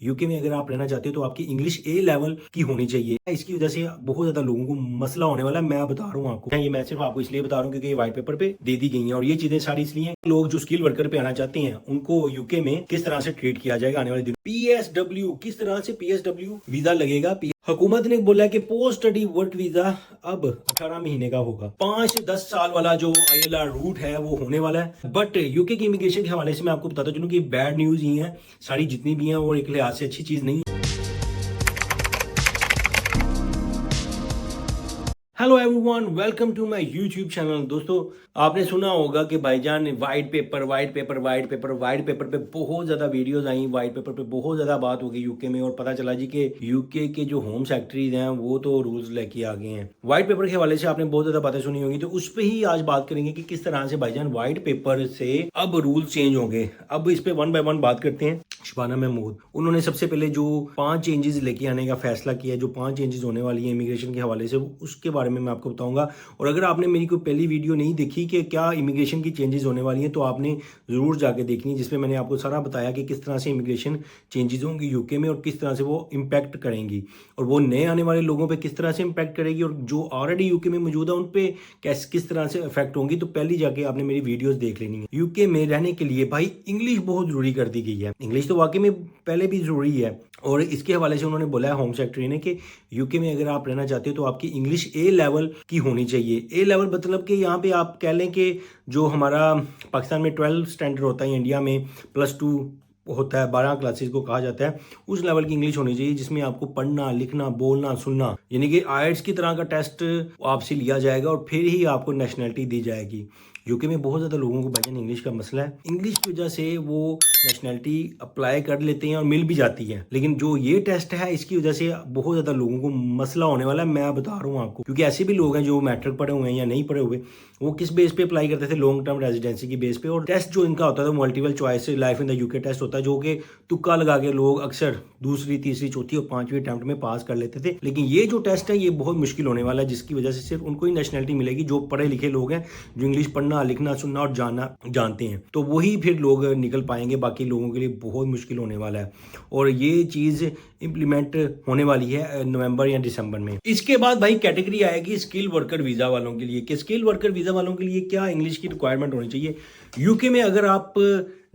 UK में अगर आप रहना चाहते हो तो आपकी इंग्लिश ए लेवल की होनी चाहिए। इसकी वजह से बहुत ज्यादा लोगों को मसला होने वाला है। मैं बता रहा हूँ आपको, ये मैं सिर्फ आपको इसलिए बता रहा हूँ क्योंकि ये व्हाइट पेपर पे दे दी गई है और ये चीजें सारी इसलिए हैं। लोग जो स्किल वर्कर पे आना चाहते हैं उनको यूके में किस तरह से ट्रीट किया जाएगा आने वाले दिनों। पीएसडब्ल्यू, किस तरह से पीएसडब्ल्यू वीजा लगेगा। हुकूमत ने बोला कि पोस्ट स्टडी वर्क वीजा अब 18 महीने का होगा। 5-10 साल वाला जो आईएलआर रूट है वो होने वाला है। बट यूके की इमिग्रेशन के हवाले से मैं आपको बताता चलूं कि बैड न्यूज ही है सारी जितनी भी हैं, और एक लिहाज से अच्छी चीज नहीं है। Hello everyone, welcome to my YouTube channel. दोस्तों, आपने सुना होगा कि भाईजान वाइट पेपर पे बहुत ज्यादा वीडियोस आई, वाइट पेपर पे बहुत ज्यादा बात हो गई यूके में, और पता चला जी कि यूके के जो होम सेक्रेटरीज हैं वो तो रूल्स लेके आ गए हैं। वाइट पेपर के हवाले से आपने बहुत ज्यादा बातें सुनी होंगी, तो उस पर ही आज बात करेंगे कि किस तरह से भाईजान वाइट पेपर से अब रूल्स चेंज होंगे। अब इस पे वन बाय वन बात करते हैं। शबाना महमूद, उन्होंने सबसे पहले जो 5 चेंजेस लेके आने का फैसला किया, जो 5 चेंजेस होने वाली है इमिग्रेशन के हवाले से, उसके बारे में मैं आपको बताऊंगा। और अगर आपने मेरी कोई पहली वीडियो नहीं देखी कि क्या इमिग्रेशन की चेंजेस होने वाली हैं, तो आपने जरूर जाके देखनी है, जिसमें मैंने आपको सारा बताया कि किस तरह से इमिग्रेशन चेंजेस होंगी यूके में और किस तरह से वो इम्पैक्ट करेंगी, और वो नए आने वाले लोगों पर किस तरह से इम्पैक्ट करेगी, और जो ऑलरेडी यूके में मौजूद है उन पर किस तरह से इफेक्ट होंगी। तो पहली जाके आपने मेरी वीडियोज देख लेनी है। यूके में रहने के लिए भाई इंग्लिश बहुत जरूरी कर दी गई है। इंग्लिश तो वाकई में पहले भी जरूरी है, और इसके हवाले से उन्होंने बोला है होम सेक्रेटरी ने कि यूके में अगर आप रहना चाहते हो तो आपकी इंग्लिश ए लेवल की होनी चाहिए। ए लेवल मतलब कि यहाँ पे आप कह लें कि जो हमारा पाकिस्तान में 12 स्टैंडर्ड होता है, इंडिया में +2 होता है, 12 क्लासेस को कहा जाता है, उस लेवल की इंग्लिश होनी चाहिए, जिसमें आपको पढ़ना, लिखना, बोलना, सुनना, यानी कि आईएलटीएस की तरह का टेस्ट आपसे लिया जाएगा और फिर ही आपको नेशनलिटी दी जाएगी। यूके में बहुत ज़्यादा लोगों को भाईजान इंग्लिश का मसला है। इंग्लिश की वजह से वो नेशनलिटी अप्लाई कर लेते हैं और मिल भी जाती है, लेकिन जो ये टेस्ट है इसकी वजह से बहुत ज़्यादा लोगों को मसला होने वाला है। मैं बता रहा हूँ आपको, क्योंकि ऐसे भी लोग हैं जो मैट्रिक पढ़े हुए हैं या नहीं पढ़े हुए, वो किस बेस पे अप्लाई करते थे, लॉन्ग टर्म रेजिडेंसी की बेस पे, और टेस्ट जो इनका होता था multiple choice life in the UK test होता है, जो कि तुक्का लगा के लोग अक्सर दूसरी, तीसरी, चौथी और 5वीं अटेम्प्ट में पास कर लेते थे। लेकिन ये जो टेस्ट है ये बहुत मुश्किल होने वाला है, जिसकी वजह से सिर्फ उनको ही नेशनलिटी मिलेगी जो पढ़े लिखे लोग हैं, जो इंग्लिश पढ़ना, लिखना, सुनना और जानते हैं, तो वही फिर लोग निकल पाएंगे। बाकी लोगों के लिए बहुत मुश्किल होने वाला है, और ये चीज इंप्लीमेंट होने वाली है नवंबर या दिसंबर में। इसके बाद भाई कैटेगरी आएगी स्किल वर्कर वीजा वालों के लिए, कि स्किल वर्कर वीजा वालों के लिए क्या इंग्लिश की रिक्वायरमेंट होनी चाहिए। यूके में अगर आप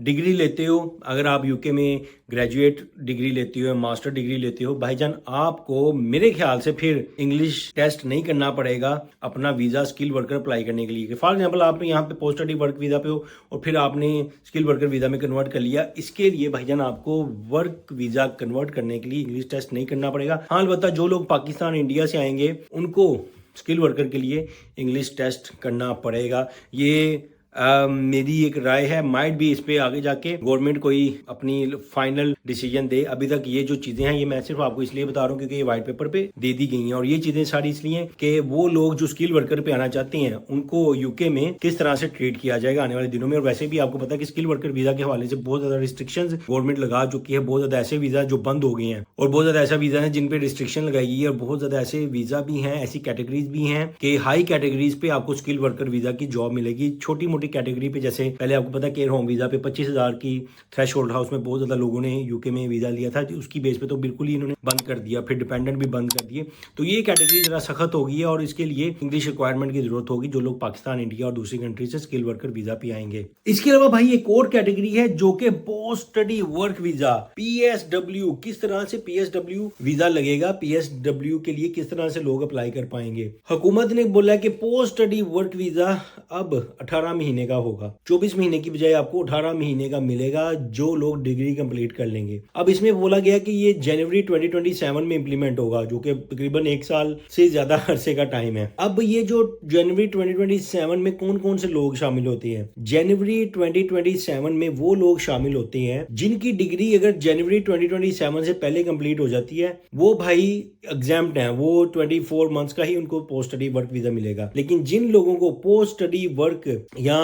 डिग्री लेते हो, अगर आप यूके में ग्रेजुएट डिग्री लेते हो, मास्टर डिग्री लेते हो, भाईजान आपको मेरे ख्याल से फिर इंग्लिश टेस्ट नहीं करना पड़ेगा अपना वीजा स्किल वर्कर अप्लाई करने के लिए। फॉर एग्जांपल आप यहाँ पे पोस्ट स्टडी वर्क वीजा पे हो और फिर आपने स्किल वर्कर वीजा में कन्वर्ट कर लिया, इसके लिए भाईजान आपको वर्क वीजा कन्वर्ट करने के लिए इंग्लिश टेस्ट नहीं करना पड़ेगा। हाँ, अलबत्ता जो लोग पाकिस्तान, इंडिया से आएंगे उनको स्किल वर्कर के लिए इंग्लिश टेस्ट करना पड़ेगा। ये मेरी एक राय है, माइट भी इस पे आगे जाके गवर्नमेंट कोई अपनी फाइनल डिसीजन दे। अभी तक ये जो चीजें हैं ये मैं सिर्फ आपको इसलिए बता रहा हूँ क्योंकि ये व्हाइट पेपर पे दे दी गई हैं, और ये चीजें सारी इसलिए कि वो लोग जो स्किल वर्कर पे आना चाहते हैं उनको यूके में किस तरह से ट्रीट किया जाएगा आने वाले दिनों में। और वैसे भी आपको पता है कि स्किल वर्कर वीजा के हवाले से बहुत ज्यादा रिस्ट्रिक्शंस गवर्नमेंट लगा चुकी है। बहुत ज्यादा ऐसे वीजा जो बंद हो गए हैं, और बहुत ज्यादा ऐसा वीजा है जिन पे रिस्ट्रिक्शन लगाई गई है, और बहुत ज्यादा ऐसे वीजा भी हैं, ऐसी कैटेगरीज भी हैं कि हाई कैटेगरीज पे आपको स्किल वर्कर वीजा की जॉब मिलेगी। छोटी मोटी कैटेगरी पे, जैसे पहले आपको पता है केयर होम वीजा पे 25,000 की थ्रेश होल्ड हाउस में बहुत ज्यादा लोगों ने यूके में वीजा लिया था, उसकी बेस पे तो बिल्कुल ही इन्होंने बंद कर दिया, फिर डिपेंडेंट भी बंद कर दिए। तो ये कैटेगरी जरा सख्त हो गई है, और इसके लिए इंग्लिश रिक्वायरमेंट की जरूरत होगी जो लोग पाकिस्तान, इंडिया और दूसरी कंट्री से स्किल वर्कर वीजा पे आएंगे। इसके अलावा भाई एक और कैटेगरी है जो कि post study work visa, PSW. किस तरह से पीएसडब्ल्यू वीजा लगेगा, पीएसडब्ल्यू के लिए किस तरह से लोग अप्लाई कर पाएंगे। हुकूमत ने बोला कि पोस्ट स्टडी वर्क वीजा अब 18 महीने का होगा, 24 महीने की बजाय आपको 18 महीने का मिलेगा जो लोग डिग्री कंप्लीट कर लेंगे। अब इसमें बोला गया कि ये जनवरी 2027 में इंप्लीमेंट होगा, जो कि तकरीबन 1 साल से ज्यादा अरसे का टाइम है। अब ये जो जनवरी 2027 में कौन कौन से लोग शामिल होते हैं, जनवरी 2027 में वो लोग शामिल होते हैं जिनकी डिग्री अगर जनवरी 2027 से पहले कंप्लीट हो जाती है, वो भाई एग्जाम्प्ट है, वो 24 मंथ्स का ही उनको पोस्ट स्टडी वर्क वीजा मिलेगा। लेकिन जिन लोगों को पोस्ट स्टडी वर्क या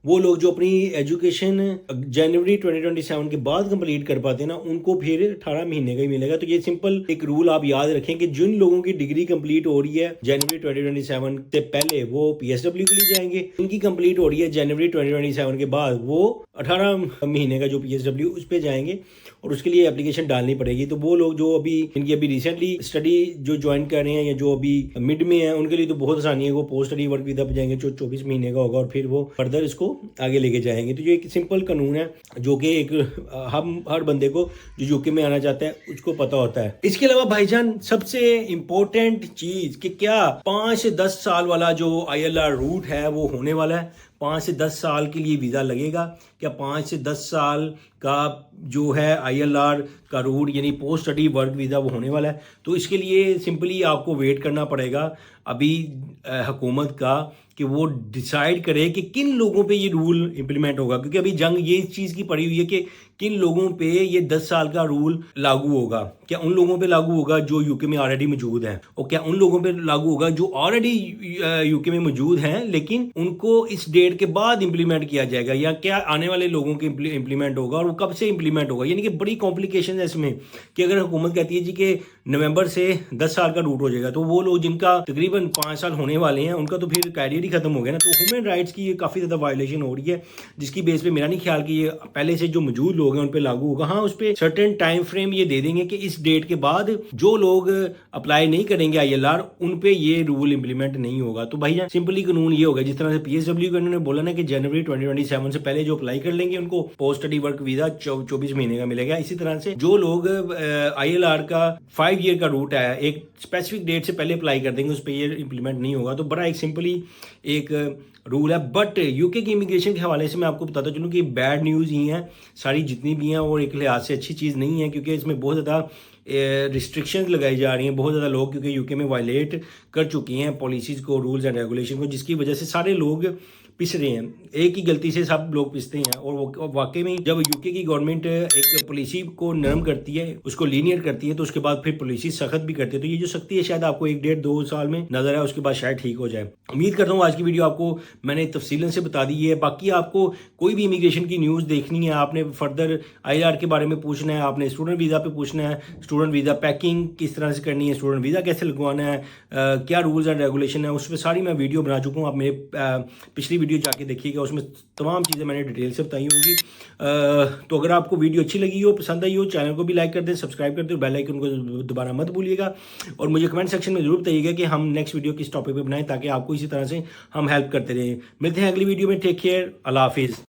वो लोग जो अपनी एजुकेशन जनवरी 2027 के बाद कंप्लीट कर पाते हैं ना, उनको फिर 18 महीने का ही मिलेगा। तो ये सिंपल एक रूल आप याद रखें कि जिन लोगों की डिग्री कंप्लीट हो रही है जनवरी 2027 से पहले वो PSW के लिए जाएंगे, उनकी कंप्लीट हो रही है जनवरी 2027 के बाद वो 18 महीने का जो PSW उस पर जाएंगे और उसके लिए एप्लीकेशन डालनी पड़ेगी। तो वो लोग जो अभी इनकी अभी रिसेंटली स्टडी जो ज्वाइन कर रहे हैं या जो अभी मिड में है, उनके लिए तो बहुत आसानी है, वो पोस्ट स्टडी वर्क वीजा पे जाएंगे जो 24 महीने का होगा और फिर वो फर्दर इसको आगे लेके जाएंगे। तो ये एक सिंपल कानून है जो कि एक हम हर बंदे को जो यूके में आना चाहता है उसको पता होता है। इसके अलावा भाईजान सबसे इम्पोर्टेंट चीज कि क्या 5 से 10 साल वाला जो ILR रूट है वो होने वाला है। 5 से 10 साल के लिए वीज़ा लगेगा क्या? 5 से 10 साल का जो है ILR का रूट यानी पोस्ट स्टडी वर्क वीज़ा वो होने वाला है। तो इसके लिए सिंपली आपको वेट करना पड़ेगा अभी हुकूमत का कि वो डिसाइड करे कि किन लोगों पे ये रूल इम्प्लीमेंट होगा, क्योंकि अभी जंग ये चीज़ की पड़ी हुई है कि किन लोगों पे ये 10 साल का रूल लागू होगा। क्या उन लोगों पे लागू होगा जो यूके में ऑलरेडी मौजूद हैं, और क्या उन लोगों पे लागू होगा जो ऑलरेडी यूके में मौजूद हैं लेकिन उनको इस डेट के बाद इम्प्लीमेंट किया जाएगा, या क्या आने वाले लोगों के इम्प्लीमेंट होगा और वो कब से इम्प्लीमेंट होगा। यानी कि बड़ी कॉम्प्लिकेशन है इसमें कि अगर हुकूमत कहती है जी कि नवंबर से 10 साल का रूट हो जाएगा, तो वो लोग जिनका तकरीबन 5 साल होने वाले हैं उनका तो फिर कैरियर ही खत्म हो गया ना। तो ह्यूमन राइट्स की ये काफ़ी ज़्यादा वायलेशन हो रही है, जिसकी बेस पे मेरा नहीं ख्याल कि ये पहले से जो मौजूद लोग हैं उन पे लागू होगा। हाँ, उस पर सर्टेन टाइम फ्रेम ये दे देंगे कि इस डेट के बाद जो लोग अप्लाई नहीं करेंगे ILR उन पे ये रूल इंप्लीमेंट नहीं होगा। तो भाई सिंपली कानून ये होगा, जिस तरह से PSW को इन्होंने बोला ना कि जनवरी 2027 से पहले जो अप्लाई कर लेंगे उनको पोस्ट स्टडी वर्क वीजा 24 महीने का मिलेगा। इसी तरह से जो लोग ILR का 5 ईयर का रूट है एक स्पेसिफिक डेट से पहले अप्लाई कर देंगे, उस पर ये इंप्लीमेंट नहीं होगा। तो बड़ा एक सिंपली एक रूल है। बट यूके की इमिग्रेशन के हवाले से मैं आपको बताता चलूँ कि बैड न्यूज़ ही हैं सारी जितनी भी हैं, और एक लिहाज से अच्छी चीज़ नहीं है, क्योंकि इसमें बहुत ज़्यादा रिस्ट्रिक्शंस लगाई जा रही हैं। बहुत ज़्यादा लोग क्योंकि यूके में वायलेट कर चुकी हैं पॉलिसीज़ को, रूल्स एंड रेगुलेशन को, जिसकी वजह से सारे लोग पिस रहे हैं। एक ही गलती से सब लोग पिसते हैं, और वाकई में जब यूके की गवर्नमेंट एक पॉलिसी को नरम करती है, उसको लीनियर करती है, तो उसके बाद फिर पॉलिसी सख्त भी करती है। तो ये जो सख्ती है शायद आपको 1 डेढ़ 2 साल में नजर आए, उसके बाद शायद ठीक हो जाए। उम्मीद करता हूँ आज की वीडियो आपको मैंने तफसीलन से बता दी है। बाकी आपको कोई भी इमिग्रेशन की न्यूज़ देखनी है, आपने फर्दर ILR के बारे में पूछना है, आपने स्टूडेंट वीज़ा पे पूछना है, स्टूडेंट वीज़ा पैकिंग किस तरह से करनी है, स्टूडेंट वीज़ा कैसे लगवाना है, क्या रूल्स एंड रेगुलेशन है, उस पर सारी मैं वीडियो बना चुका हूँ। आप मेरे पिछली वीडियो जाके देखिएगा, उसमें तमाम चीज़ें मैंने डिटेल से बताई होंगी। तो अगर आपको वीडियो अच्छी लगी हो, पसंद आई हो, चैनल को भी लाइक कर दें, सब्सक्राइब कर दें, बेल आइकन को दोबारा मत भूलिएगा, और मुझे कमेंट सेक्शन में जरूर बताइएगा कि हम नेक्स्ट वीडियो किस टॉपिक पे बनाएं, ताकि आपको इसी तरह से हम हेल्प करते रहें। मिलते हैं अगली वीडियो में। टेक केयर, अल्लाह हाफिज़।